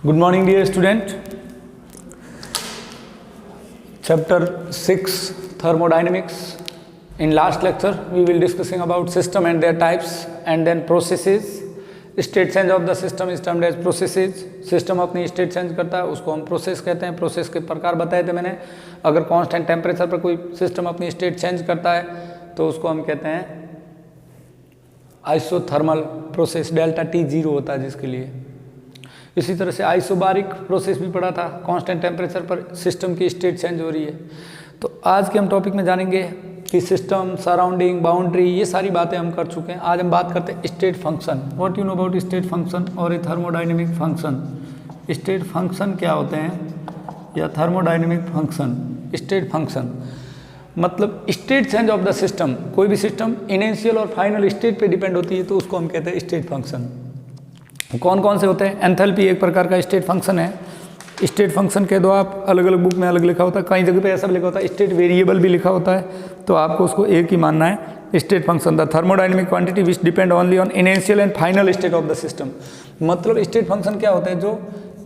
Good morning, dear student. Chapter 6 Thermodynamics. In last lecture, we will discussing about system and their types, and then processes. State change of the system is termed as processes. System अपनी state change करता है, उसको हम process कहते हैं. Process के प्रकार बताए थे मैंने. अगर constant temperature पर कोई system अपनी state change करता है, तो उसको हम कहते हैं आइसोथर्मल प्रोसेस. डेल्टा T 0 होता है जिसके लिए. इसी तरह से आइसोबारिक प्रोसेस भी पढ़ा था. कांस्टेंट टेम्परेचर पर सिस्टम की स्टेट चेंज हो रही है. तो आज के हम टॉपिक में जानेंगे कि सिस्टम, सराउंडिंग, बाउंड्री, ये सारी बातें हम कर चुके हैं. आज हम बात करते हैं state function. What you know about state function और a thermodynamic function. State function क्या होते हैं या थर्मोडाइनमिक फंक्शन. स्टेट फंक्शन मतलब state change of the system. कोई भी सिस्टम इनिशियल और फाइनल स्टेट पे डिपेंड होती है, तो उसको हम कहते हैं स्टेट फंक्शन. कौन कौन से होते हैं. एंथैल्पी एक प्रकार का स्टेट फंक्शन है. स्टेट फंक्शन कह दो आप, अलग अलग बुक में अलग लिखा होता है. कई जगह पे ऐसा भी लिखा होता है स्टेट वेरिएबल भी लिखा होता है, तो आपको उसको एक ही मानना है. State function the thermodynamic quantity which depend only on initial and final state of the system. मतलब स्टेट फंक्शन क्या होता है जो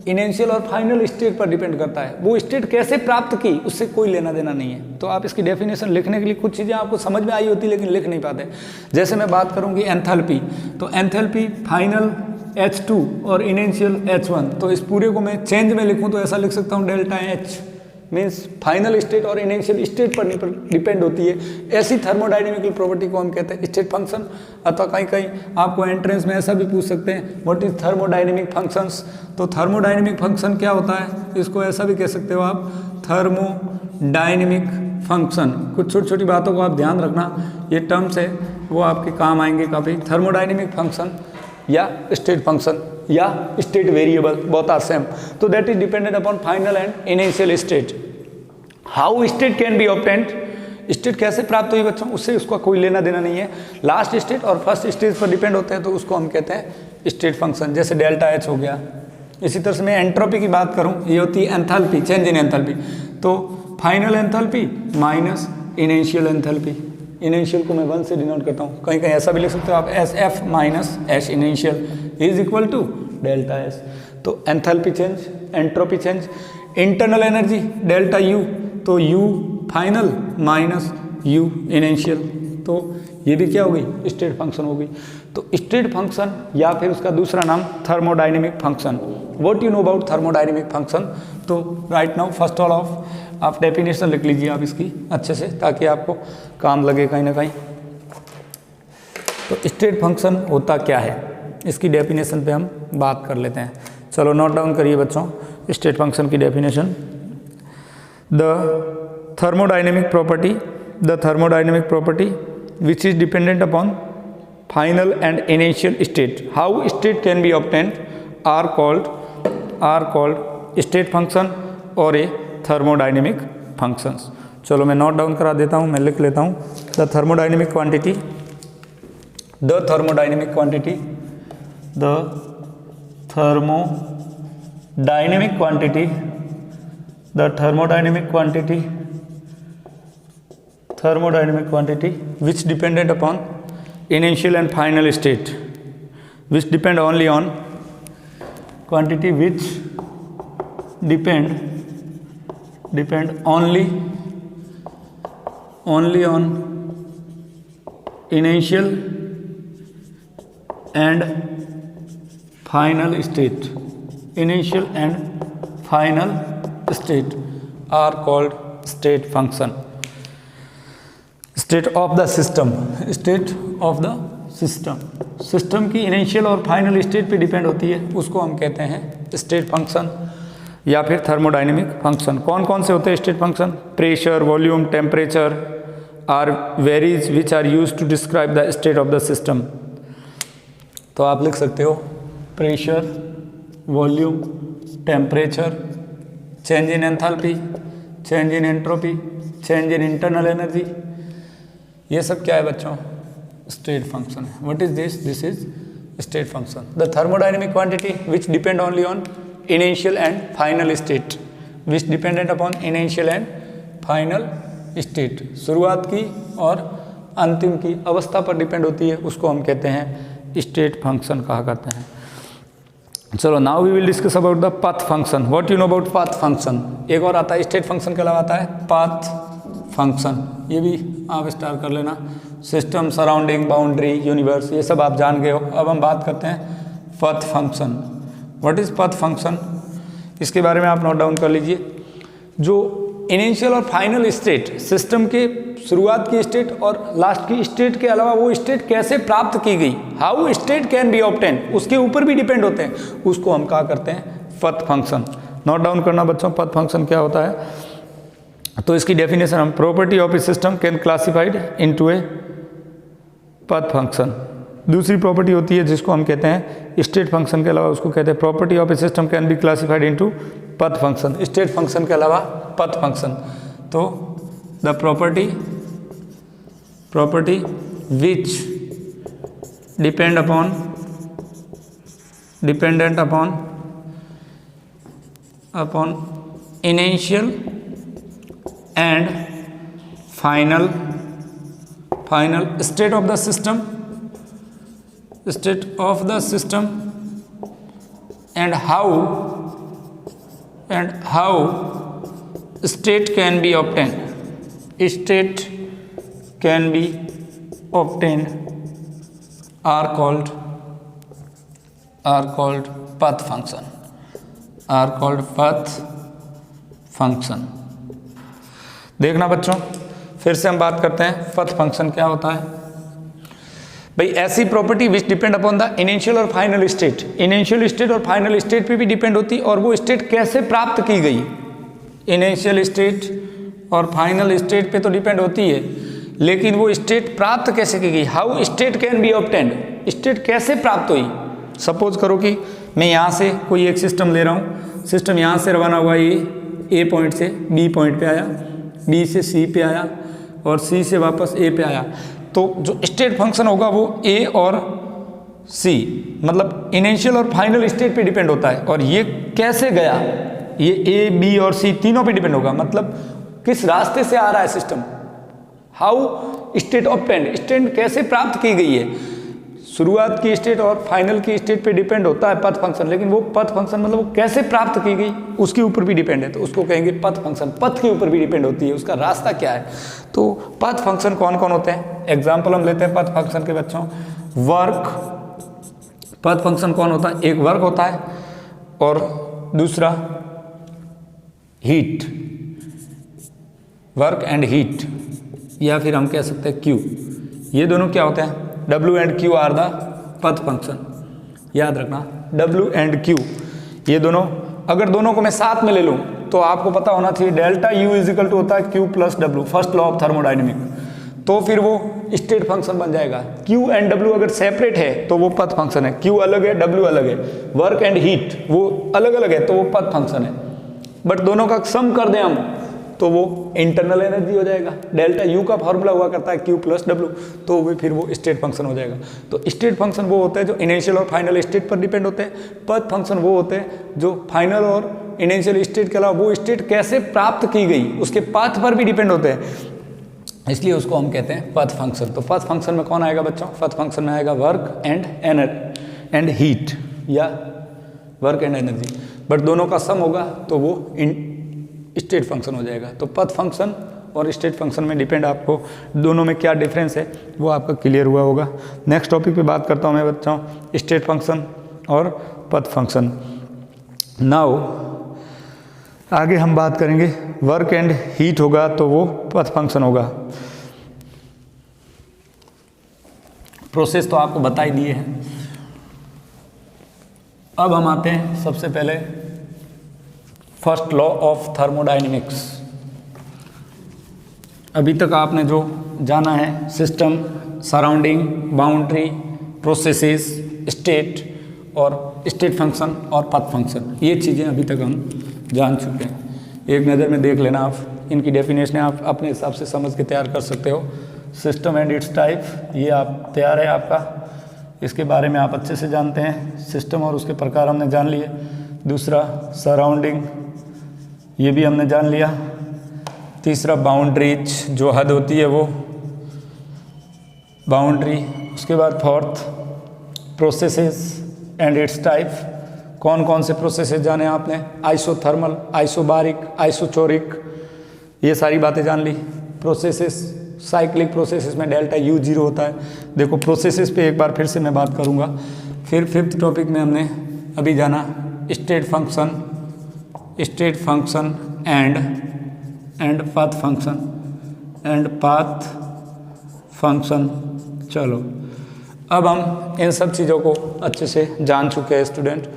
इनिशियल और फाइनल स्टेट पर डिपेंड करता है. वो स्टेट कैसे प्राप्त की उससे कोई लेना देना नहीं है. तो आप इसकी डेफिनेशन लिखने के लिए कुछ चीज़ें आपको समझ में आई होती लेकिन लिख नहीं पाते. जैसे मैं बात करूँ कि एंथैल्पी, तो एंथैल्पी फाइनल H2 और इनिशियल H1. तो इस पूरे को मैं चेंज में लिखूं तो ऐसा लिख सकता हूं delta H means final state और इनिशियल स्टेट पर डिपेंड होती है. ऐसी थर्मोडाइनमिकल प्रॉपर्टी को हम कहते हैं स्टेट फंक्शन. अथवा कहीं कहीं आपको एंट्रेंस में ऐसा भी पूछ सकते हैं व्हाट इज थर्मोडाइनमिक फंक्शंस. तो थर्मोडाइनमिक फंक्शन क्या होता है, इसको ऐसा भी कह सकते हो आप थर्मोडाइनमिक फंक्शन. कुछ छोटी छोटी बातों को आप ध्यान रखना, ये टर्म्स है वो आपके काम आएंगे काफ़ी. थर्मोडाइनमिक फंक्शन या स्टेट फंक्शन या state variable both are same. तो that is dependent upon final and initial state. How state can be obtained, state कैसे प्राप्त हुई बच्चों, उससे उसका कोई लेना देना नहीं है. लास्ट स्टेट और फर्स्ट स्टेज पर डिपेंड होते हैं, तो उसको हम कहते हैं स्टेट फंक्शन. जैसे डेल्टा H हो गया. इसी तरह से मैं एंट्रोपी की बात करूं, ये होती है एंथैल्पी, चेंज इन एंथैल्पी. तो final enthalpy minus initial enthalpy. Initial को मैं 1 से डिनोट करता हूँ. कहीं कहीं ऐसा भी लिख सकते हो आप SF minus H initial is equal to delta S. तो enthalpy change, entropy change. Internal energy delta U, तो U final minus U initial. तो ये भी क्या हो गई, स्टेट फंक्शन हो गई. तो स्टेट फंक्शन या फिर उसका दूसरा नाम thermodynamic function. What you know about thermodynamic function. तो right now first all of आप डेफिनेशन लिख लीजिए आप इसकी अच्छे से, ताकि आपको काम लगे कहीं ना कहीं. तो स्टेट फंक्शन होता क्या है, इसकी डेफिनेशन पे हम बात कर लेते हैं. चलो नोट डाउन करिए बच्चों स्टेट फंक्शन की definition. The thermodynamic property which is dependent upon final and initial state. How state can be obtained are called state function और ए थर्मोडाइनमिक फंक्शंस. चलो मैं नोट डाउन करा देता हूँ, मैं लिख लेता हूँ. The thermodynamic quantity which dependent upon initial and final state, which depend only on quantity which depend only on initial and final state. Initial and final state are called state function. State of the system. System की initial और final state पे depend होती है, उसको हम कहते हैं state function या फिर थर्मोडाइनमिक फंक्शन. कौन कौन से होते हैं state function. Pressure, volume, temperature are varies which are use to describe the state of the system. तो आप लिख सकते हो pressure, volume, temperature, change in enthalpy, change in entropy, change in internal energy. ये सब क्या है बच्चों, स्टेट फंक्शन है. What is this, this is state function. The thermodynamic quantity which depend only on initial and final state, which dependent upon initial and final state. शुरुआत की और अंतिम की अवस्था पर डिपेंड होती है, उसको हम कहते हैं स्टेट फंक्शन कहा करते हैं. चलो now we will discuss about the path function. What you know about path function. एक और आता है स्टेट फंक्शन के अलावा आता है पाथ फंक्शन. ये भी आप स्टार्ट कर लेना. सिस्टम, सराउंडिंग, बाउंड्री, यूनिवर्स, ये सब आप जान गए हो. अब हम बात करते हैं path function. What is path function, इसके बारे में आप नोट डाउन कर लीजिए. जो इनिशियल और फाइनल स्टेट, सिस्टम के शुरुआत की स्टेट और लास्ट की स्टेट के अलावा वो स्टेट कैसे प्राप्त की गई, how state can B obtain, उसके ऊपर भी डिपेंड होते हैं. उसको हम क्या करते हैं, पाथ फंक्शन. नोट डाउन करना बच्चों, पाथ फंक्शन क्या होता है. तो इसकी डेफिनेशन हम, property of A system can classified into a path function. दूसरी प्रॉपर्टी होती है जिसको हम कहते हैं स्टेट फंक्शन के अलावा उसको कहते हैं property of A system can be classified into path function. State function के अलावा पाथ फंक्शन. तो the property which dependent upon initial and final state of the system and how state can be obtained are called path function. देखना बच्चों, फिर से हम बात करते हैं पाथ फंक्शन क्या होता है. भाई ऐसी property which depend upon the initial और फाइनल स्टेट. इनिशियल स्टेट और फाइनल स्टेट पे भी डिपेंड होती है और वो स्टेट कैसे प्राप्त की गई. इनिशियल स्टेट और फाइनल स्टेट पे तो डिपेंड होती है, लेकिन वो स्टेट प्राप्त कैसे की गई, how state can be obtained, state कैसे प्राप्त हुई. सपोज करो कि मैं यहाँ से कोई एक सिस्टम ले रहा हूँ. सिस्टम यहाँ से रवाना हुआ, ये ए पॉइंट से बी पॉइंट पे आया, बी से सी पे आया और सी से वापस ए पे आया. तो जो स्टेट फंक्शन होगा वो ए और सी, मतलब इनिशियल और फाइनल स्टेट पे डिपेंड होता है. और ये कैसे गया, ये ए बी और सी तीनों पे डिपेंड होगा. मतलब किस रास्ते से आ रहा है system, how state obtained, state कैसे प्राप्त की गई है. शुरुआत की स्टेट और फाइनल की स्टेट पे डिपेंड होता है पाथ फंक्शन, लेकिन वो पाथ फंक्शन मतलब वो कैसे प्राप्त की गई उसके ऊपर भी डिपेंड है. तो उसको कहेंगे पाथ फंक्शन. पथ के ऊपर भी डिपेंड होती है, उसका रास्ता क्या है. तो पाथ फंक्शन कौन कौन होते हैं, एग्जाम्पल हम लेते हैं पाथ फंक्शन के बच्चों. वर्क, पाथ फंक्शन कौन होता है, एक वर्क होता है और दूसरा हीट, वर्क एंड हीट, या फिर हम कह सकते हैं क्यू. ये दोनों क्या होते हैं, W and Q are the path function. याद रखना W एंड Q, ये दोनों, अगर दोनों को मैं साथ में ले लूँ तो आपको पता होना चाहिए delta U is equal to होता है Q plus W, first law of thermodynamic. तो फिर वो स्टेट फंक्शन बन जाएगा. Q एंड W अगर सेपरेट है तो वो पाथ फंक्शन है, Q अलग है W अलग है. वर्क एंड हीट वो अलग अलग है तो वो पाथ फंक्शन है. बट दोनों का सम कर दें हम तो वो इंटरनल एनर्जी हो जाएगा. डेल्टा यू का फॉर्मूला हुआ करता है Q प्लस W, तो वो फिर वो स्टेट फंक्शन हो जाएगा. तो स्टेट फंक्शन वो होते हैं जो इनिशियल और फाइनल स्टेट पर डिपेंड होते हैं. पाथ फंक्शन वो होते हैं जो फाइनल और इनिशियल स्टेट के अलावा वो स्टेट कैसे प्राप्त की गई उसके पाथ पर भी डिपेंड होते हैं, इसलिए उसको हम कहते हैं पाथ फंक्शन. तो पाथ फंक्शन में कौन आएगा बच्चों, पाथ फंक्शन में आएगा वर्क एंड हीट या वर्क एंड एनर्जी. बट दोनों का सम होगा तो वो स्टेट फंक्शन हो जाएगा. तो पाथ फंक्शन और स्टेट फंक्शन में डिपेंड, आपको दोनों में क्या डिफरेंस है वो आपका क्लियर हुआ होगा. नेक्स्ट टॉपिक पे बात करता हूँ मैं बच्चों, स्टेट फंक्शन और पाथ फंक्शन. नाउ आगे हम बात करेंगे वर्क एंड हीट होगा तो वो पाथ फंक्शन होगा. प्रोसेस तो आपको बता ही दिए हैं. अब हम आते हैं सबसे पहले फर्स्ट लॉ ऑफ थर्मोडाइनमिक्स. अभी तक आपने जो जाना है system, surrounding, boundary, processes, state और स्टेट फंक्शन और पाथ फंक्शन, ये चीज़ें अभी तक हम जान चुके हैं. एक नज़र में देख लेना आप, इनकी डेफिनेशन आप अपने हिसाब से समझ के तैयार कर सकते हो. सिस्टम एंड इट्स टाइप, ये आप तैयार है आपका, इसके बारे में आप अच्छे से जानते हैं. सिस्टम और उसके प्रकार हमने जान लिए. दूसरा सराउंडिंग, ये भी हमने जान लिया. तीसरा बाउंड्रीज, जो हद होती है वो बाउंड्री. उसके बाद fourth processes and it's type, कौन कौन से प्रोसेसेस जाने आपने, आइसोथर्मल, आइसोबारिक, आइसोचोरिक, ये सारी बातें जान ली। प्रोसेसेस, साइक्लिक प्रोसेसेस में डेल्टा U 0 होता है। देखो प्रोसेसेस पे एक बार फिर से मैं बात करूँगा। फिर फिफ्थ टॉपिक में हमने अभी जाना state function and path function. चलो अब हम इन सब चीज़ों को अच्छे से जान चुके हैं स्टूडेंट।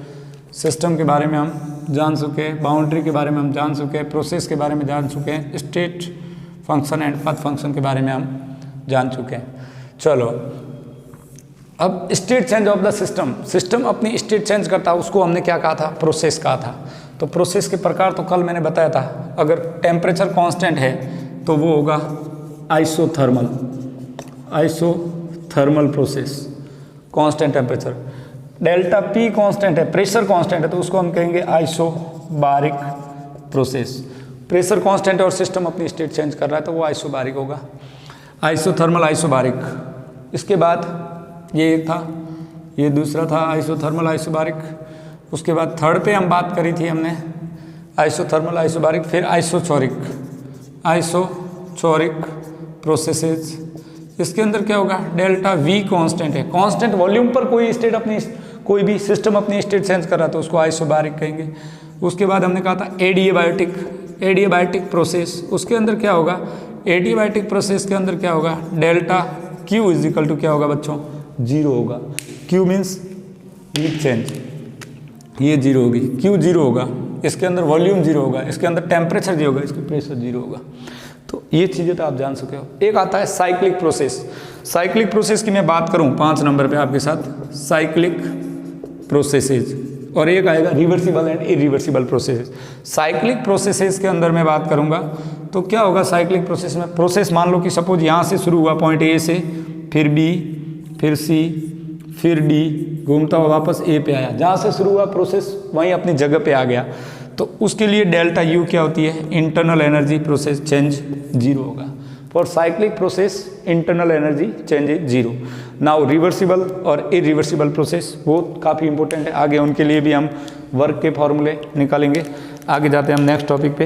सिस्टम के बारे में हम जान चुके हैं, बाउंड्री के बारे में हम जान चुके हैं, प्रोसेस के बारे में जान चुके हैं, state function and path function के बारे में हम जान चुके हैं। चलो अब state change of the system अपनी स्टेट चेंज करता है, उसको हमने क्या कहा था, प्रोसेस कहा था। तो प्रोसेस के प्रकार तो कल मैंने बताया था, अगर टेम्परेचर कांस्टेंट है तो वो होगा isothermal process, constant temperature. Delta P constant है, प्रेशर कांस्टेंट है, तो उसको हम कहेंगे आइसोबारिक प्रोसेस। प्रेशर कांस्टेंट है और सिस्टम अपनी स्टेट चेंज कर रहा है तो वो आइसोबारिक होगा, आइसोथर्मल आइसोबारिक। इसके बाद ये एक था, ये दूसरा था आइसोथर्मल आइसोबारिक। उसके बाद थर्ड पे हम बात करी थी हमने आइसोथर्मल आइसोबारिक, फिर आइसोचोरिक प्रोसेसेस। इसके अंदर क्या होगा, डेल्टा V कांस्टेंट है, कांस्टेंट वॉल्यूम पर कोई भी सिस्टम अपनी स्टेट चेंज कर रहा था, उसको आइसोबारिक कहेंगे। उसके बाद हमने कहा था एडियाबायोटिक प्रोसेस। उसके अंदर क्या होगा, एडियाबायोटिक प्रोसेस के अंदर क्या होगा, डेल्टा Q इजिकल टू क्या होगा बच्चों, 0 होगा। Q मीन्स हीट चेंज, ये 0 होगी, Q 0 होगा, इसके अंदर वॉल्यूम 0 होगा, इसके अंदर टेम्परेचर 0 होगा, इसके प्रेशर 0 होगा। तो ये चीज़ें तो आप जान सके हो। एक आता है साइक्लिक प्रोसेस की मैं बात करूं 5 नंबर पे आपके साथ, साइक्लिक प्रोसेसेस, और एक आएगा reversible and irreversible processes. Cyclic processes के अंदर मैं बात करूंगा तो क्या होगा, साइक्लिक प्रोसेस में प्रोसेस मान लो कि सपोज यहाँ से शुरू हुआ पॉइंट A से, फिर B, फिर C, फिर D, घूमता हुआ वापस A पे आया, जहाँ से शुरू हुआ प्रोसेस वहीं अपनी जगह पे आ गया, तो उसके लिए डेल्टा U क्या होती है, इंटरनल एनर्जी प्रोसेस चेंज 0 होगा। For cyclic process internal energy change is 0। Now reversible और इरिवर्सिबल प्रोसेस वो काफ़ी इंपॉर्टेंट है, आगे उनके लिए भी हम वर्क के फॉर्मूले निकालेंगे। आगे जाते हैं हम नेक्स्ट टॉपिक पे।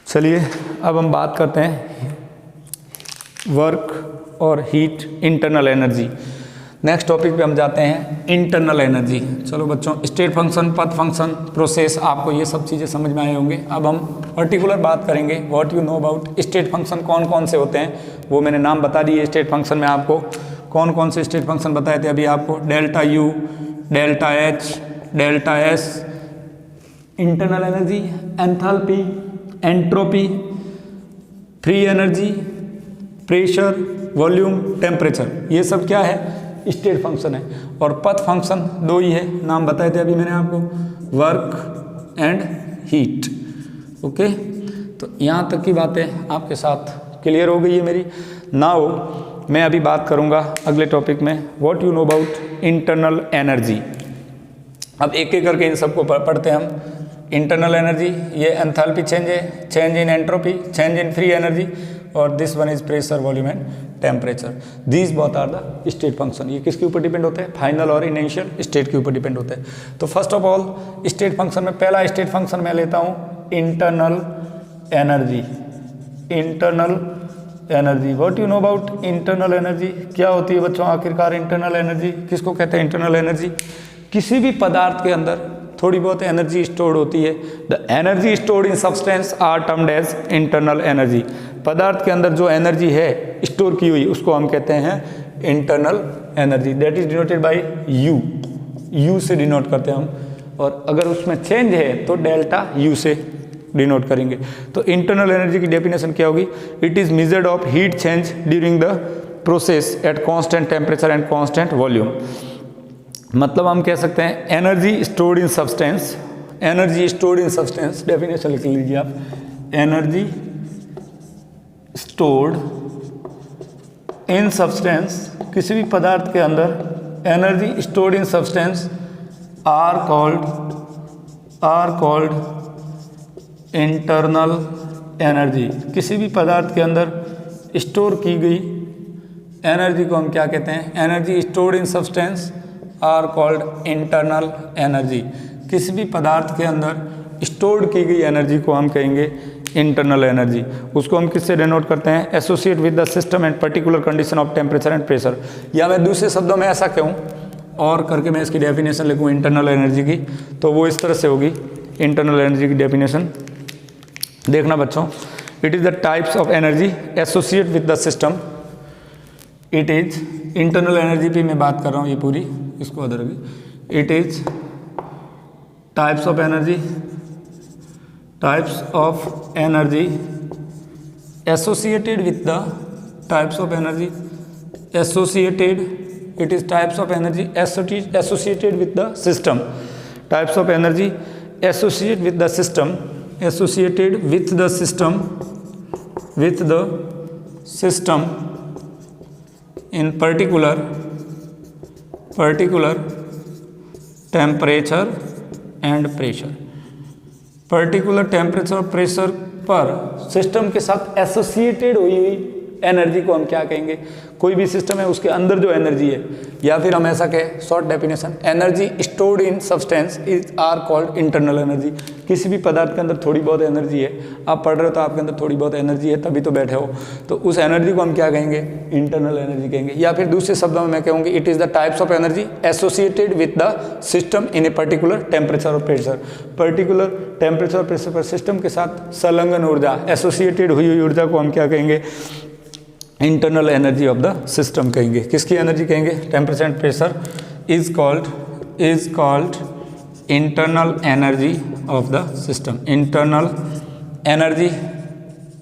चलिए अब हम बात करते हैं वर्क और heat, internal energy. Next topic पे हम जाते हैं इंटरनल एनर्जी। चलो बच्चों, state function, path function, process, आपको ये सब चीज़ें समझ में आए होंगे। अब हम पर्टिकुलर बात करेंगे what you know about state function, कौन कौन से होते हैं वो मैंने नाम बता दिए। स्टेट फंक्शन में आपको कौन कौन से स्टेट फंक्शन बताए थे अभी आपको, delta U, delta H, delta S, internal energy, enthalpy, entropy, free energy, pressure, volume, temperature, ये सब क्या है, स्टेट फंक्शन है। और पथ फंक्शन 2 ही है, नाम बताए थे अभी मैंने आपको, वर्क एंड हीट। ओके, तो यहाँ तक की बातें आपके साथ क्लियर हो गई है मेरी। नाउ मैं अभी बात करूँगा अगले टॉपिक में what you know about internal energy. अब एक एक करके इन सबको पढ़ते हैं हम। इंटरनल एनर्जी, ये एंथैल्पी चेंज है, change in entropy, change in free energy, और this one is pressure, volume and temperature. These both are the state function. ये किसके ऊपर डिपेंड होते हैं, फाइनल और इनिशियल स्टेट के ऊपर डिपेंड होते हैं। तो first of all state function में पहला स्टेट फंक्शन मैं लेता हूँ internal energy. Internal energy, what you know about internal energy, क्या होती है बच्चों आखिरकार इंटरनल एनर्जी, किसको कहते हैं इंटरनल एनर्जी। किसी भी पदार्थ के अंदर थोड़ी बहुत एनर्जी स्टोर्ड होती है। The energy stored in substance are termed as internal energy. पदार्थ के अंदर जो एनर्जी है स्टोर की हुई उसको हम कहते हैं internal energy. That is denoted by you, you से डिनोट करते हैं हम, और अगर उसमें चेंज है तो डेल्टा यू से डिनोट करेंगे। तो इंटरनल एनर्जी की डेफिनेशन क्या होगी, it is measured of heat change during the process at constant temperature and constant volume. मतलब हम कह सकते हैं energy stored in substance, energy stored in substance, definition लिख लीजिए आप, एनर्जी स्टोर्ड इन सब्सटेंस, किसी भी पदार्थ के अंदर energy stored in substance are called internal energy. किसी भी पदार्थ के अंदर स्टोर की गई एनर्जी को हम क्या कहते हैं, energy stored in substance are called internal energy. किसी भी पदार्थ के अंदर स्टोर्ड की गई एनर्जी को हम कहेंगे इंटरनल एनर्जी। उसको हम किससे डिनोट करते हैं? Associate with the system and particular condition of temperature and pressure. या मैं दूसरे शब्दों में ऐसा कहूँ और करके मैं इसकी डेफिनेशन लिखूँ इंटरनल एनर्जी की, तो वो इस तरह से होगी। इंटरनल एनर्जी की डेफिनेशन देखना बच्चों, it is the types of energy associate with the system. It is internal energy पे मैं बात कर रहा हूँ ये पूरी, इसको अदर की। It is types of energy associated with the types of energy associated, it is types of energy associated with the system. Types of energy associate with the system, associated with the system in particular temperature and pressure। Particular temperature और pressure पर system के साथ associated हुई energy को हम क्या कहेंगे? कोई भी सिस्टम है उसके अंदर जो एनर्जी है, या फिर हम ऐसा कहें short definition, energy stored in substance is are called internal energy. किसी भी पदार्थ के अंदर थोड़ी बहुत एनर्जी है, आप पढ़ रहे हो तो आपके अंदर थोड़ी बहुत एनर्जी है तभी तो बैठे हो, तो उस एनर्जी को हम क्या कहेंगे? इंटरनल एनर्जी कहेंगे। या फिर दूसरे शब्दों में मैं कहूँगी it is the types of energy associated with the system in a particular temperature और प्रेशर। पर्टिकुलर टेम्परेचर और प्रेशर पर सिस्टम के साथ संलग्न ऊर्जा, एसोसिएटेड हुई हुई ऊर्जा को हम क्या कहेंगे? Internal energy of the system कहेंगे। किसकी एनर्जी कहेंगे? Temperature and pressure is called internal energy of the system. Internal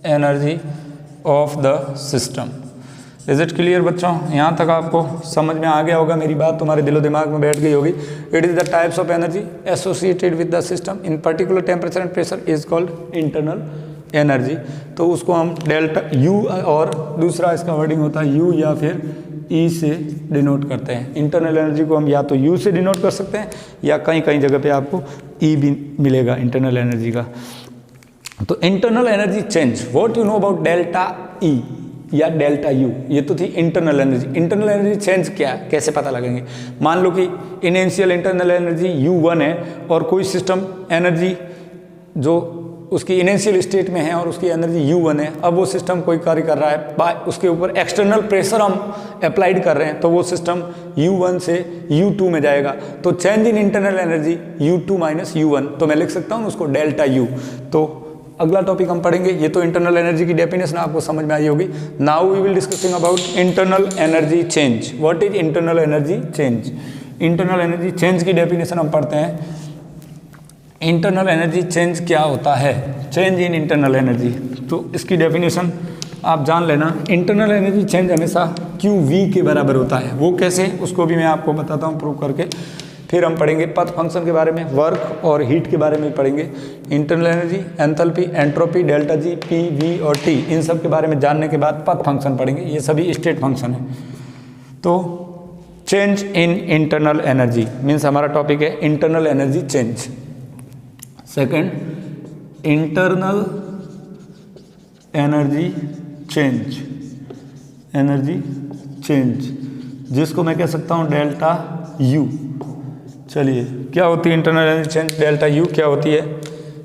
energy of the system. Is it clear बच्चों? यहाँ तक आपको समझ में आ गया होगा, मेरी बात तुम्हारे दिलो दिमाग में बैठ गई होगी। It is the types of energy associated with the system in particular temperature and pressure is called internal energy. तो उसको हम डेल्टा यू, और दूसरा इसका वर्डिंग होता है यू या फिर ई से डिनोट करते हैं। इंटरनल एनर्जी को हम या तो यू से डिनोट कर सकते हैं या कहीं कहीं जगह पे आपको ई भी मिलेगा इंटरनल एनर्जी का। तो internal energy change, what you know about delta E या डेल्टा यू, ये तो थी internal energy. Internal energy change क्या है, कैसे पता लगेंगे? मान लो कि इनिशियल इंटरनल एनर्जी U1 है और कोई सिस्टम एनर्जी जो उसकी इनिशियल स्टेट में है और उसकी एनर्जी U1 है, अब वो सिस्टम कोई कार्य कर रहा है, उसके ऊपर एक्सटर्नल प्रेशर हम अप्लाइड कर रहे हैं, तो वो सिस्टम U1 से U2 में जाएगा। तो change in internal energy U2 minus U1, तो मैं लिख सकता हूँ उसको डेल्टा U। तो अगला टॉपिक हम पढ़ेंगे, ये तो इंटरनल एनर्जी की डेफिनेशन आपको समझ में आई होगी। Now we will discussing about internal energy change. What is internal energy change? Internal energy change की डेफिनेशन हम पढ़ते हैं। इंटरनल एनर्जी चेंज क्या होता है? चेंज इन इंटरनल एनर्जी, तो इसकी डेफिनेशन आप जान लेना। इंटरनल एनर्जी चेंज हमेशा QV के बराबर होता है। वो कैसे, उसको भी मैं आपको बताता हूँ प्रूव करके। फिर हम पढ़ेंगे पथ फंक्शन के बारे में, वर्क और हीट के बारे में पढ़ेंगे। Internal energy, enthalpy, entropy, delta G, P, V और T, इन सब के बारे में जानने के बाद पथ फंक्शन पढ़ेंगे। ये सभी स्टेट फंक्शन है। तो change in internal energy means हमारा टॉपिक है internal energy change. Second, internal energy change, जिसको मैं कह सकता हूँ डेल्टा U। चलिए, क्या होती है internal energy change? Delta U क्या होती है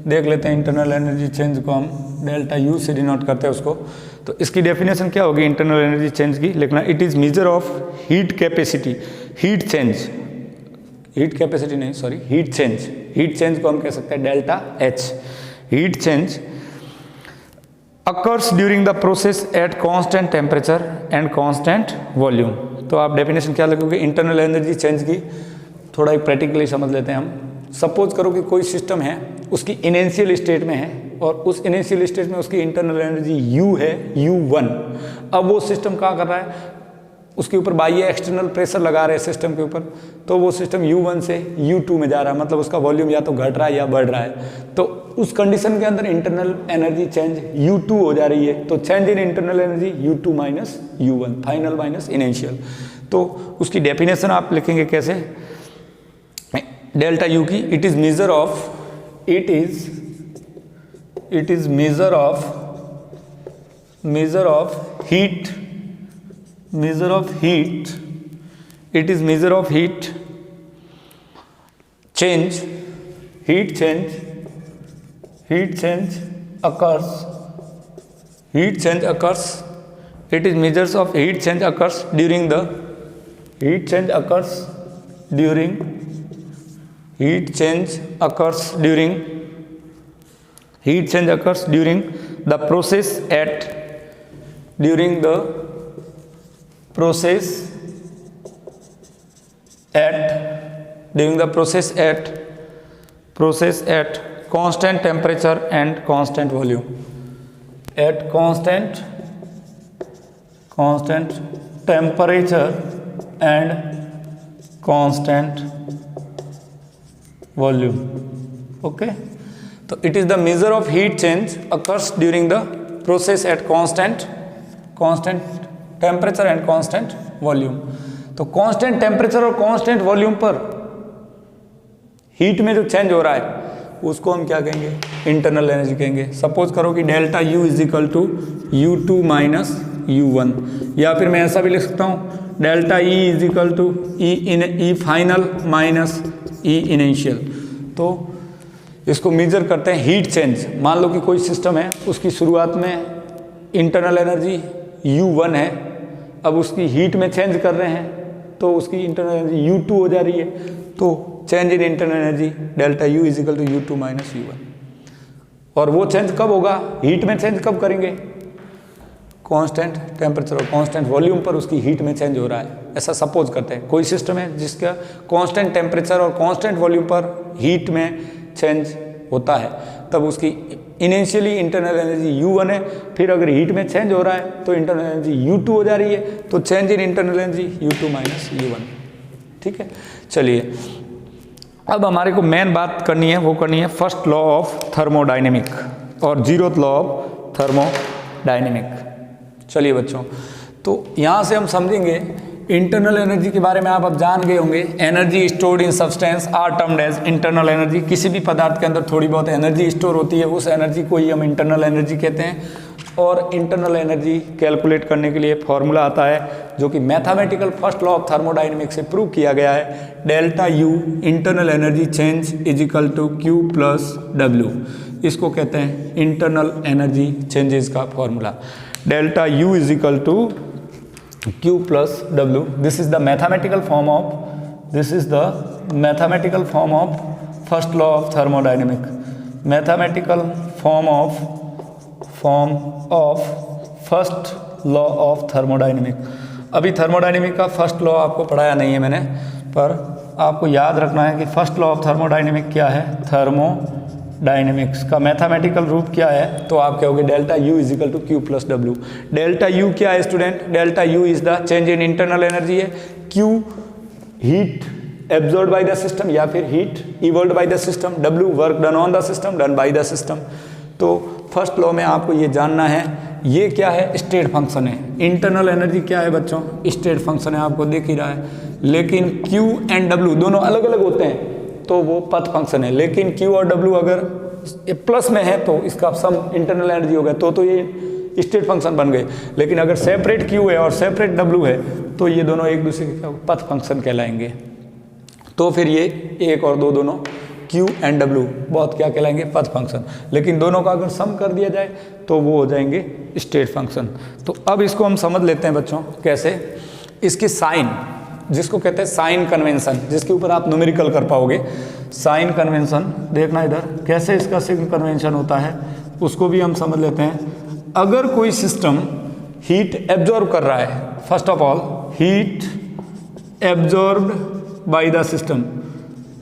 देख लेते हैं। इंटरनल एनर्जी चेंज को हम डेल्टा U से डिनोट करते हैं उसको। तो इसकी डेफिनेशन क्या होगी इंटरनल एनर्जी चेंज की? लिखना, it is measure of heat capacity, heat change को हम कह सकते हैं delta H। Heat change occurs during the process at constant temperature and constant volume. तो आप डेफिनेशन क्या लगोगे इंटरनल एनर्जी चेंज की? थोड़ा एक प्रैक्टिकली समझ लेते हैं हम। सपोज करो कि कोई सिस्टम है, उसकी इनिशियल स्टेट में है और उस इनिशियल स्टेट में उसकी इंटरनल एनर्जी U है, U1। अब वो सिस्टम क्या कर रहा है, उसके ऊपर बाह्य एक्सटर्नल प्रेशर लगा रहे हैं सिस्टम के ऊपर, तो वो सिस्टम U1 से U2 में जा रहा है, मतलब उसका वॉल्यूम या तो घट रहा है या बढ़ रहा है। तो उस कंडीशन के अंदर इंटरनल एनर्जी चेंज U2 हो जा रही है। तो change in internal energy U2 minus U1, final minus initial. तो उसकी डेफिनेशन आप लिखेंगे कैसे डेल्टा U की? It is measure of heat change heat change occurs it is measures of heat change occurs during the process at constant temperature and constant volume. At constant temperature and constant volume. Okay, so it is the measure of heat change occurs during the process at constant temperature and constant volume. तो constant temperature और constant volume पर heat में जो change हो रहा है उसको हम क्या कहेंगे, इंटरनल एनर्जी कहेंगे। सपोज करो कि delta U is equal to U2 minus U1, या फिर मैं ऐसा भी लिख सकता हूँ delta E is equal to E final minus E initial. तो इसको मेजर करते हैं हीट चेंज। मान लो कि कोई सिस्टम है, उसकी शुरुआत में इंटरनल एनर्जी U1 है, अब उसकी हीट में चेंज कर रहे हैं तो उसकी इंटरनल एनर्जी U2 हो जा रही है। तो change in internal energy delta U is equal to U2 minus U1। और वो चेंज कब होगा, हीट में चेंज कब करेंगे, कांस्टेंट टेम्परेचर और कांस्टेंट वॉल्यूम पर उसकी हीट में चेंज हो रहा है। ऐसा सपोज करते हैं कोई सिस्टम है जिसका कांस्टेंट टेम्परेचर और कांस्टेंट वॉल्यूम पर हीट में चेंज होता है, तब उसकी इनिशियली इंटरनल एनर्जी U1 है, फिर अगर हीट में चेंज हो रहा है तो इंटरनल एनर्जी U2 हो जा रही है, तो change in internal energy U2 minus U1। ठीक है, चलिए अब हमारे को मेन बात करनी है, वो करनी है फर्स्ट लॉ ऑफ थर्मोडाइनेमिक और जीरोथ लॉ ऑफ थर्मोडाइनेमिक। चलिए बच्चों, तो यहाँ से हम समझेंगे इंटरनल एनर्जी के बारे में। आप अब जान गए होंगे, energy stored in substance are termed as internal energy. किसी भी पदार्थ के अंदर थोड़ी बहुत एनर्जी स्टोर होती है, उस एनर्जी को ही हम इंटरनल एनर्जी कहते हैं। और इंटरनल एनर्जी कैलकुलेट करने के लिए फॉर्मूला आता है जो कि mathematical first law of thermodynamics से प्रूव किया गया है। Delta U internal energy change is equal to Q plus W। इसको कहते हैं इंटरनल एनर्जी चेंजेस का formula. Delta U is equal to Q plus W. This is the mathematical form of first law of thermodynamic. Mathematical form of first law of thermodynamic. अभी thermodynamic का first law आपको पढ़ाया नहीं है मैंने, पर आपको याद रखना है कि फर्स्ट लॉ ऑफ थर्मोडाइनमिक क्या है। थर्मोडाइनमिक्स का मैथमेटिकल रूप क्या है, तो आप कहोगे delta U is equal to Q plus W। Delta U क्या है student, delta U is the change in internal energy है। Q heat absorb by the system या फिर heat evolve by the system. W work done on the system, done by the system. तो first law में आपको ये जानना है, ये क्या है, स्टेट फंक्शन है। इंटरनल एनर्जी क्या है बच्चों, स्टेट फंक्शन है, आपको दिख ही रहा है। लेकिन Q एंड W दोनों अलग अलग होते हैं तो वो पथ फंक्शन है। लेकिन Q और W अगर प्लस में है तो इसका सम इंटरनल एनर्जी हो गया, तो ये स्टेट फंक्शन बन गए। लेकिन अगर सेपरेट Q है और सेपरेट W है तो ये दोनों एक दूसरे के पथ फंक्शन कहलाएंगे। तो फिर ये एक और दो दोनों Q एंड W बहुत क्या कहलाएंगे, पथ फंक्शन। लेकिन दोनों का अगर सम कर दिया जाए तो वो हो जाएंगे स्टेट फंक्शन। तो अब इसको हम समझ लेते हैं बच्चों कैसे। इसके साइन, जिसको कहते हैं साइन कन्वेंशन, जिसके ऊपर आप न्यूमेरिकल कर पाओगे। साइन कन्वेंशन देखना इधर कैसे इसका सिग्न कन्वेंशन होता है, उसको भी हम समझ लेते हैं। अगर कोई सिस्टम हीट एब्जॉर्ब कर रहा है, first of all heat absorbed by the system,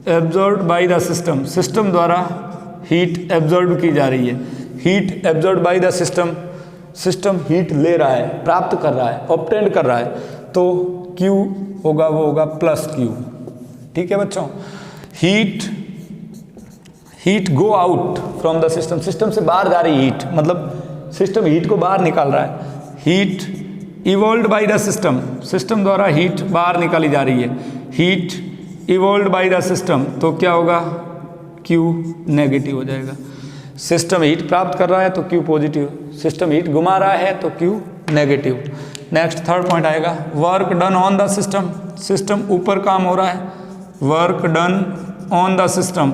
absorbed by the system, system द्वारा हीट एब्जॉर्ब की जा रही है। Heat absorb by the system, system heat ले रहा है, प्राप्त कर रहा है, ऑब्टेंड कर रहा है, तो Q होगा वो होगा प्लस Q। ठीक है बच्चों। Heat go out from the system, system से बाहर जा रही हीट, मतलब सिस्टम हीट को बाहर निकाल रहा है। Heat evolved bye the system, system द्वारा हीट बाहर निकाली जा रही है। Heat evolved bye the system, तो क्या होगा, Q नेगेटिव हो जाएगा। सिस्टम हीट प्राप्त कर रहा है तो Q पॉजिटिव, सिस्टम हीट घुमा रहा है तो Q negative. Next third point आएगा work done on the system, system ऊपर काम हो रहा है, work done on the system,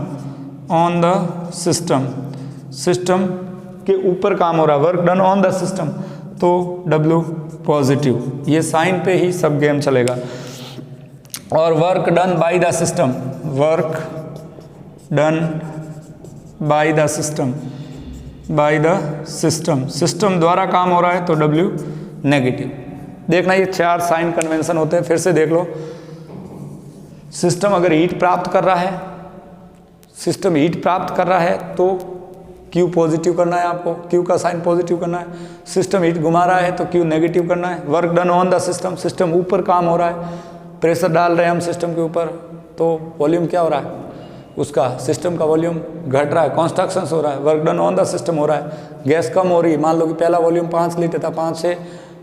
on the system, system के ऊपर काम हो रहा है, work done on the system, तो W पॉजिटिव। ये साइन पे ही सब गेम चलेगा। और work done by the system, work done by the system, by the system, system द्वारा काम हो रहा है तो W नेगेटिव। देखना ये 4 साइन कन्वेंशन होते हैं, फिर से देख लो। सिस्टम अगर हीट प्राप्त कर रहा है, सिस्टम हीट प्राप्त कर रहा है तो Q पॉजिटिव करना है आपको, Q का साइन पॉजिटिव करना है। सिस्टम हीट घुमा रहा है तो Q नेगेटिव करना है। Work done on the system, system ऊपर काम हो रहा है, प्रेशर डाल रहे हैं हम सिस्टम के ऊपर, तो वॉल्यूम क्या हो रहा है उसका, सिस्टम का वॉल्यूम घट रहा है, कॉन्स्ट्रक्शन हो रहा है। Work done on the system हो रहा है, गैस कम हो रही है। मान लो कि पहला वॉल्यूम 5 लीटर था, 5 से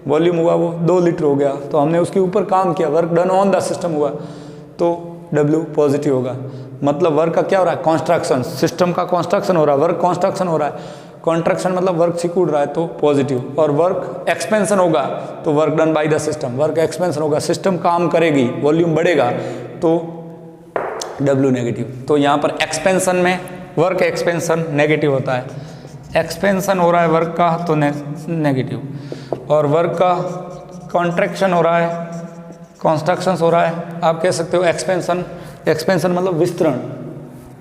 वॉल्यूम हुआ वो 2 लीटर हो गया, तो हमने उसके ऊपर काम किया, work done on the system हुआ, तो W पॉजिटिव होगा। मतलब वर्क का क्या हो रहा है, कॉन्स्ट्रक्शन, सिस्टम का कॉन्स्ट्रक्शन हो रहा है, वर्क कॉन्स्ट्रक्शन हो रहा है, कॉन्ट्रैक्शन मतलब वर्क सिकुड़ रहा है तो पॉजिटिव। और वर्क एक्सपेंशन होगा तो work done by the system, work expansion होगा, सिस्टम काम करेगी, वॉल्यूम बढ़ेगा तो W नेगेटिव। तो यहाँ पर एक्सपेंशन में वर्क एक्सपेंशन नेगेटिव होता है, एक्सपेंशन हो रहा है वर्क का तो नेगेटिव, और वर्क का कॉन्ट्रैक्शन हो रहा है, कॉन्स्ट्रक्शन हो रहा है, आप कह सकते हो एक्सपेंशन, एक्सपेंशन मतलब विस्तरण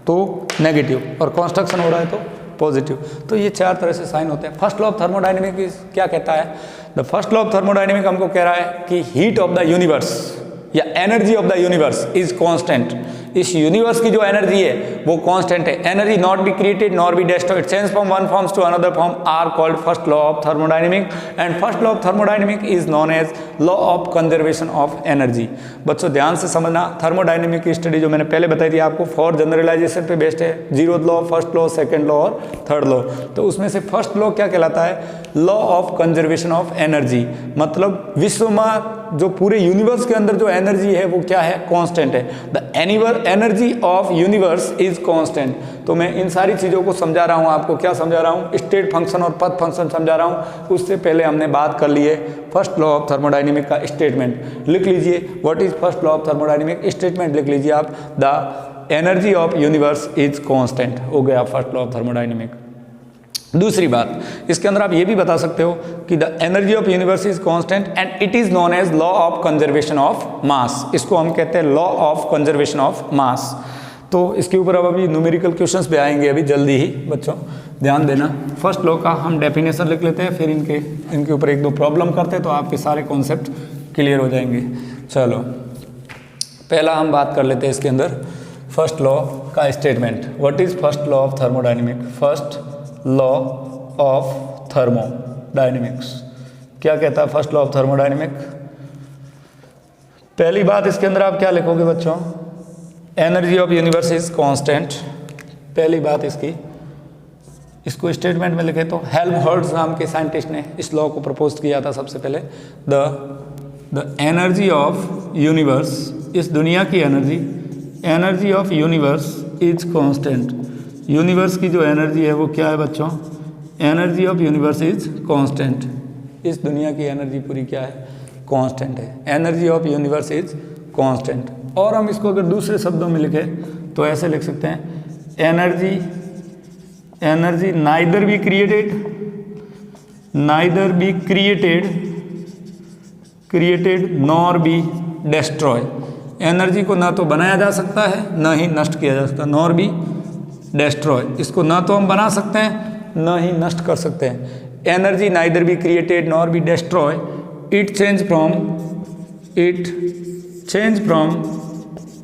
तो नेगेटिव, और कॉन्स्ट्रक्शन हो रहा है तो पॉजिटिव। तो ये 4 तरह से साइन होते हैं। फर्स्ट लॉ ऑफ थर्मोडायनेमिक्स क्या कहता है, the first law of thermodynamics हमको कह रहा है कि हीट ऑफ द यूनिवर्स या energy of the universe is constant. इस यूनिवर्स की जो एनर्जी है वो कांस्टेंट है, energy not be created nor be destroyed, change from one forms to another form are called first law of thermodynamics, and first law of thermodynamics is known as law of conservation of energy. बच्चों ध्यान से समझना, thermodynamic की study जो मैंने पहले बताई थी आपको, 4 जनरलाइजेशन पे बेस्ड है, 0th law, first law, second law और थर्ड लॉ। तो उसमें से फर्स्ट लॉ क्या कहलाता है, law of conservation of energy, मतलब विश्व में जो पूरे यूनिवर्स के अंदर जो एनर्जी है वो क्या है, कांस्टेंट है। The energy of universe is constant. तो मैं इन सारी चीज़ों को समझा रहा हूँ आपको, क्या समझा रहा हूँ, स्टेट फंक्शन और पथ फंक्शन समझा रहा हूँ। उससे पहले हमने बात कर ली है फर्स्ट लॉ ऑफ थर्मोडायनेमिक का स्टेटमेंट, लिख लीजिए। What is first law of thermodynamic statement, लिख लीजिए आप, the energy of universe is constant, हो गया फर्स्ट लॉ ऑफ थर्मोडायनेमिक। दूसरी बात, इसके अंदर आप ये भी बता सकते हो कि the energy of universe is constant and it is known as law of conservation of mass. इसको हम कहते हैं law of conservation of mass. तो इसके ऊपर अब अभी न्यूमेरिकल क्वेश्चंस भी आएंगे अभी जल्दी ही, बच्चों ध्यान देना। फर्स्ट लॉ का हम डेफिनेशन लिख लेते हैं, फिर इनके ऊपर 1-2 प्रॉब्लम करते हैं तो आपके सारे कॉन्सेप्ट क्लियर हो जाएंगे। चलो पहला हम बात कर लेते हैं इसके अंदर फर्स्ट लॉ का statement. What is first law of thermodynamic, first law of thermodynamics क्या कहता है फर्स्ट लॉ ऑफ थर्मोडायनेमिक। पहली बात इसके अंदर आप क्या लिखोगे बच्चों, energy of universe is constant. पहली बात इसको स्टेटमेंट में लिखे तो हेल्महोल्ट्ज नाम के साइंटिस्ट ने इस लॉ को प्रपोज किया था सबसे पहले। द एनर्जी ऑफ यूनिवर्स, इस दुनिया की energy of universe is constant. Universe की जो एनर्जी है वो क्या है बच्चों, energy of universe is constant. इस दुनिया की एनर्जी पूरी क्या है, कांस्टेंट है। Energy of universe is constant. और हम इसको अगर दूसरे शब्दों में लिखें तो ऐसे लिख सकते हैं, energy neither be created nor be destroy. Energy को ना तो बनाया जा सकता है ना ही नष्ट किया जा सकता, नॉर बी डिस्ट्रॉय। इसको ना तो हम बना सकते हैं ना ही नष्ट कर सकते हैं। Energy neither be created nor be destroy, it change from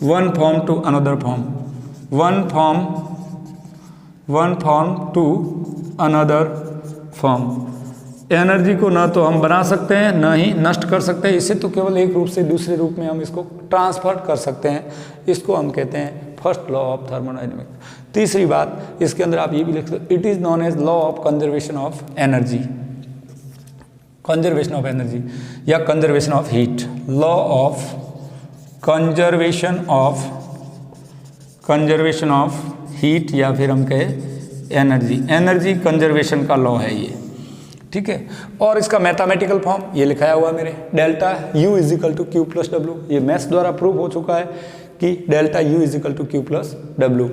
one form to another form, one form to another form. Energy को ना तो हम बना सकते हैं ना ही नष्ट कर सकते हैं, इसे तो केवल एक रूप से दूसरे रूप में हम इसको ट्रांसफर कर सकते हैं। इसको हम कहते हैं फर्स्ट लॉ ऑफ थर्मोडायनेमिक्स। तीसरी बात इसके अंदर आप ये भी लिख सकते, it is known as law of conservation of energy, conservation of energy या conservation of heat. Law of conservation of heat या फिर हम कहें एनर्जी कंजर्वेशन का लॉ है ये, ठीक है। और इसका मैथमेटिकल फॉर्म ये लिखाया हुआ मेरे, delta U is equal to Q plus W। ये मैथ्स द्वारा प्रूव हो चुका है कि delta U is equal to Q plus W.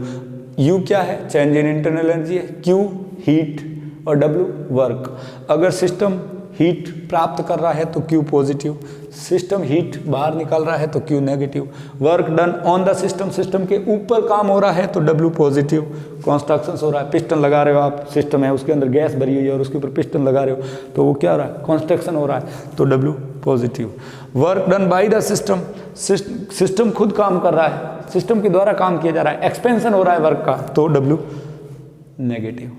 U क्या है? चेंज इन इंटरनल एनर्जी है, क्यू हीट और डब्ल्यू वर्क। अगर सिस्टम हीट प्राप्त कर रहा है तो क्यू पॉजिटिव, सिस्टम हीट बाहर निकाल रहा है तो Q negative. Work done on the system, system के ऊपर काम हो रहा है तो डब्ल्यू पॉजिटिव। कॉन्स्ट्रक्शन हो रहा है, पिस्टन लगा रहे हो आप, सिस्टम है उसके अंदर गैस भरी हुई है और उसके ऊपर पिस्टन लगा रहे हो तो वो क्या हो रहा है? कॉन्स्ट्रक्शन हो रहा है तो W positive. Work done by the system, system खुद काम कर रहा है, सिस्टम के द्वारा काम किया जा रहा है, एक्सपेंशन हो रहा है वर्क का तो डब्ल्यू नेगेटिव।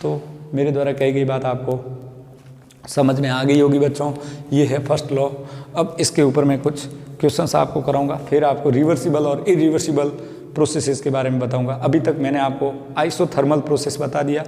तो मेरे द्वारा कही गई बात आपको समझ में आ गई होगी बच्चों। ये है फर्स्ट लॉ। अब इसके ऊपर मैं कुछ क्वेश्चंस आपको कराऊंगा, फिर आपको रिवर्सिबल और इरिवर्सिबल प्रोसेसेस के बारे में बताऊंगा। अभी तक मैंने आपको आइसोथर्मल प्रोसेस बता दिया,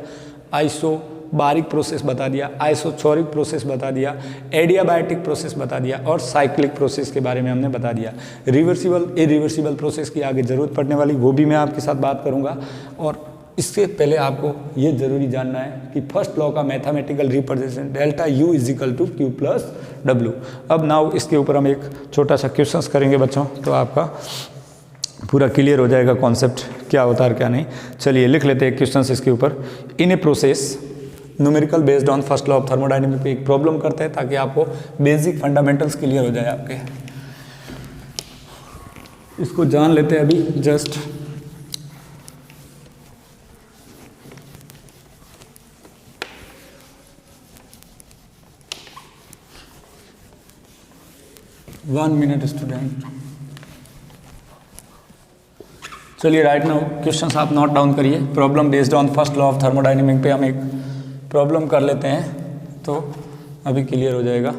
आइसोबारिक प्रोसेस बता दिया, आइसोचोरिक प्रोसेस बता दिया, एडियाबाइटिक प्रोसेस बता दिया और साइक्लिक प्रोसेस के बारे में हमने बता दिया। रिवर्सिबल इरिवर्सिबल प्रोसेस की आगे ज़रूरत पड़ने वाली वो भी मैं आपके साथ बात करूँगा। और इससे पहले आपको ये जरूरी जानना है कि फर्स्ट लॉ का mathematical representation delta U is equal to Q plus W. अब नाउ इसके ऊपर हम एक छोटा सा क्वेश्चंस करेंगे बच्चों, तो आपका पूरा क्लियर हो जाएगा कॉन्सेप्ट क्या होता है और क्या नहीं। चलिए लिख लेते हैं क्वेश्चंस इसके ऊपर। In a process numerical based on first law of thermodynamics पे एक प्रॉब्लम करते हैं ताकि आपको बेसिक फंडामेंटल्स क्लियर हो जाए आपके। इसको जान लेते हैं अभी जस्ट। One minute student. चलिए राइट नाउ क्वेश्चंस आप नोट डाउन करिए। Problem based on first law of thermodynamics पे हम एक प्रॉब्लम कर लेते हैं तो अभी क्लियर हो जाएगा।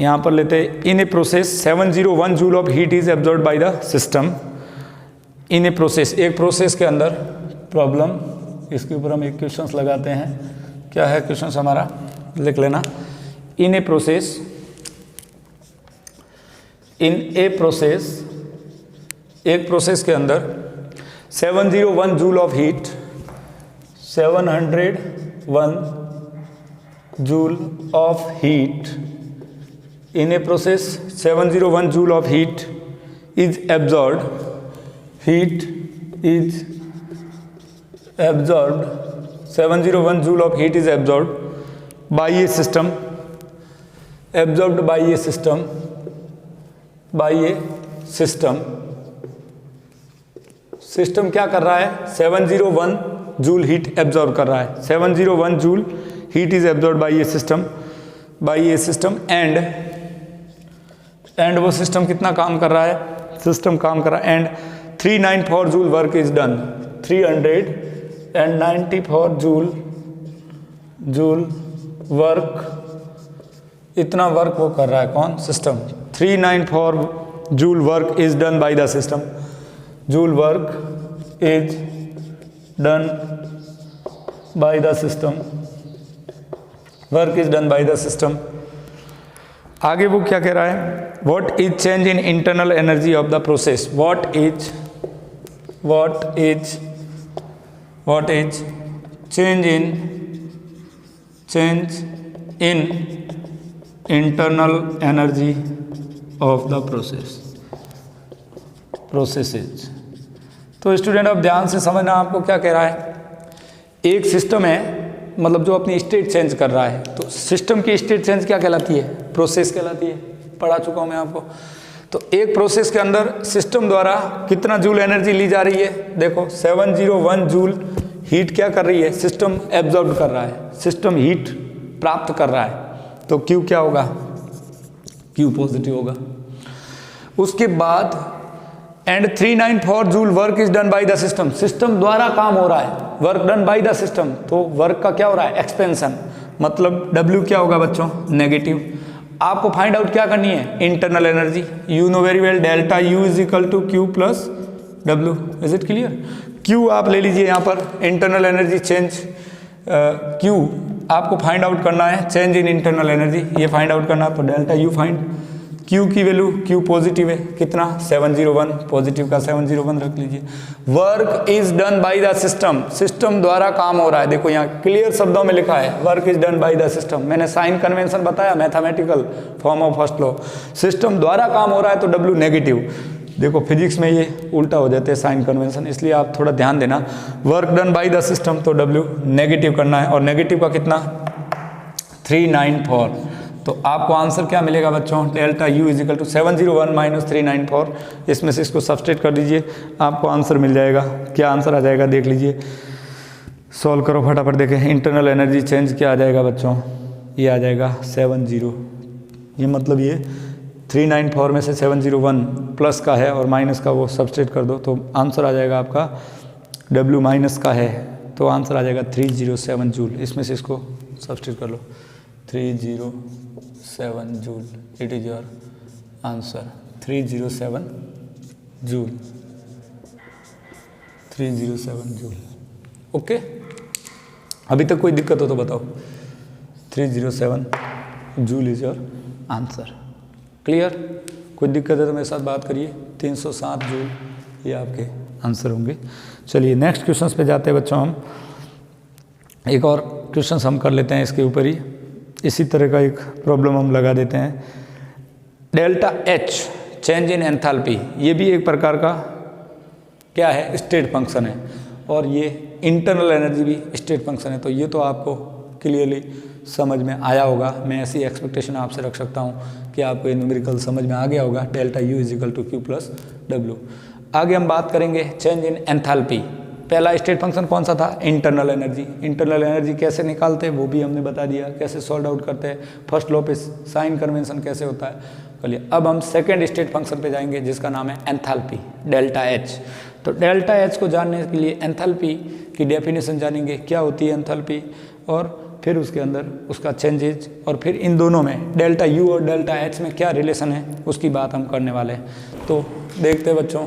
यहाँ पर लेते हैं in a process 701 joule of heat is absorbed by the system. In a process, एक प्रोसेस के अंदर प्रॉब्लम, इसके ऊपर हम एक क्वेश्चंस लगाते हैं। क्या है क्वेश्चंस हमारा? लिख लेना। In a process, in a process, एक प्रोसेस के अंदर 701 joule of heat, 701 joule of heat, in a process 701 joule of heat is absorbed, heat is absorbed, 701 joule of heat is absorbed by a system, absorbed by a system, by a system. System क्या कर रहा है? 701 joule heat absorb कर रहा है। 701 joule heat is absorb by a system, by a system and वो system कितना काम कर रहा है? सिस्टम काम कर रहा है and 394 joule work is done, 394 joule work, इतना वर्क वो कर रहा है। कौन? System. 394 joule work is done by the system, joule work is done by the system, work is done by the system. आगे वो क्या कह रहा है? What is change in internal energy of the process, what is change in internal energy of the processes. तो student अब ध्यान से समझना आपको क्या कह रहा है। एक सिस्टम है, मतलब जो अपनी स्टेट चेंज कर रहा है, तो सिस्टम की स्टेट चेंज क्या कहलाती है? प्रोसेस कहलाती है। पढ़ा चुका हूँ मैं आपको। तो एक प्रोसेस के अंदर सिस्टम द्वारा कितना जूल एनर्जी ली जा रही है? देखो 701 जूल हीट क्या कर रही है? सिस्टम एब्जॉर्ब कर रहा है, सिस्टम हीट प्राप्त कर रहा है, तो Q क्या होगा? Q पॉजिटिव होगा। उसके बाद and 394 joule work is done by the system, system द्वारा काम हो रहा है, work done by the system, तो वर्क का क्या हो रहा है? एक्सपेंशन, मतलब W क्या होगा बच्चों? नेगेटिव। आपको फाइंड आउट क्या करनी है? Internal energy. You know very well delta U is equal to Q plus W। Is it clear? Q आप ले लीजिए यहाँ पर, इंटरनल एनर्जी चेंज, Q आपको फाइंड आउट करना है, चेंज इन इंटरनल एनर्जी, ये फाइंड आउट करना, तो डेल्टा U फाइंड। Q की वैल्यू, Q पॉजिटिव है, कितना? 701, पॉजिटिव का 701 रख लीजिए। Work is done by the system, system द्वारा काम हो रहा है। देखो यहाँ क्लियर शब्दों में लिखा है work is done by the system. मैंने साइन कन्वेंशन बताया, mathematical form of first law. System द्वारा काम हो रहा है तो W नेगेटिव। देखो फिजिक्स में ये उल्टा हो जाते हैं साइन कन्वेंशन, इसलिए आप थोड़ा ध्यान देना। Work done by the system, तो W नेगेटिव करना है, और नेगेटिव का कितना 394। तो आपको आंसर क्या मिलेगा बच्चों, delta U is equal to 701 minus 394। इसमें से इसको सब्सट्रेट कर दीजिए, आपको आंसर मिल जाएगा। क्या आंसर आ जाएगा देख लीजिए, सॉल्व करो फटाफट। देखें इंटरनल एनर्जी चेंज क्या आ जाएगा बच्चों, ये आ जाएगा 70। ये मतलब ये 394 में से 701 प्लस का है और माइनस का वो सब्सट्रेट कर दो, तो आंसर आ जाएगा आपका W माइनस का है, तो आंसर आ जाएगा 307 जूल। इसमें से इसको सब्सट्रेट कर लो, 307 joule, it is your answer. 307 joule, 307 joule. Okay, अभी तक कोई दिक्कत हो तो बताओ। 307 joule is your answer. Clear? कोई दिक्कत है तो मेरे साथ बात करिए। 307 जूल ये आपके आंसर होंगे। चलिए नेक्स्ट क्वेश्चंस पे जाते हैं बच्चों। हम एक और क्वेश्चंस हम कर लेते हैं इसके ऊपर ही, इसी तरह का एक प्रॉब्लम हम लगा देते हैं। Delta H change in enthalpy, ये भी एक प्रकार का क्या है, स्टेट फंक्शन है, और ये इंटरनल एनर्जी भी स्टेट फंक्शन है। तो ये तो आपको क्लियरली समझ में आया होगा। मैं ऐसी एक्सपेक्टेशन आपसे रख सकता हूँ कि आपको ये न्यूमेरिकल समझ में आ गया होगा। Delta U is equal to Q plus W। आगे हम बात करेंगे चेंज इन एंथैल्पी। पहला स्टेट फंक्शन कौन सा था, इंटरनल एनर्जी। इंटरनल एनर्जी कैसे निकालते हैं वो भी हमने बता दिया, कैसे सॉल्व आउट करते हैं, फर्स्ट लॉ पे साइन कन्वेंशन कैसे होता है। चलिए अब हम सेकेंड स्टेट फंक्शन पे जाएंगे जिसका नाम है एंथैल्पी, डेल्टा H। तो डेल्टा H को जानने के लिए एंथैल्पी की डेफिनेशन जानेंगे, क्या होती है एंथैल्पी, और फिर उसके अंदर उसका चेंजेज, और फिर इन दोनों में डेल्टा U और डेल्टा H में क्या रिलेशन है उसकी बात हम करने वाले हैं। तो देखते हैं बच्चों,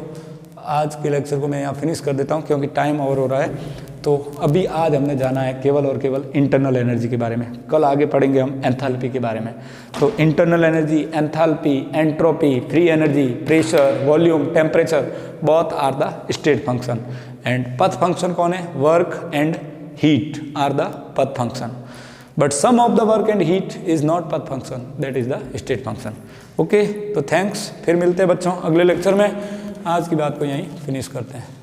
आज के लेक्चर को मैं यहाँ फिनिश कर देता हूँ क्योंकि टाइम ओवर हो रहा है। तो अभी आज हमने जाना है केवल और केवल इंटरनल एनर्जी के बारे में, कल आगे पढ़ेंगे हम एंथैल्पी के बारे में। तो internal energy, enthalpy, entropy, free energy, pressure, volume, temperature, both are the state function. And path function कौन है, work and heat are the path function, but sum of the work and heat is not path function, that is the state function. Okay, तो thanks, फिर मिलते हैं बच्चों अगले lecture में। आज की बात को यहीं फिनिश करते हैं।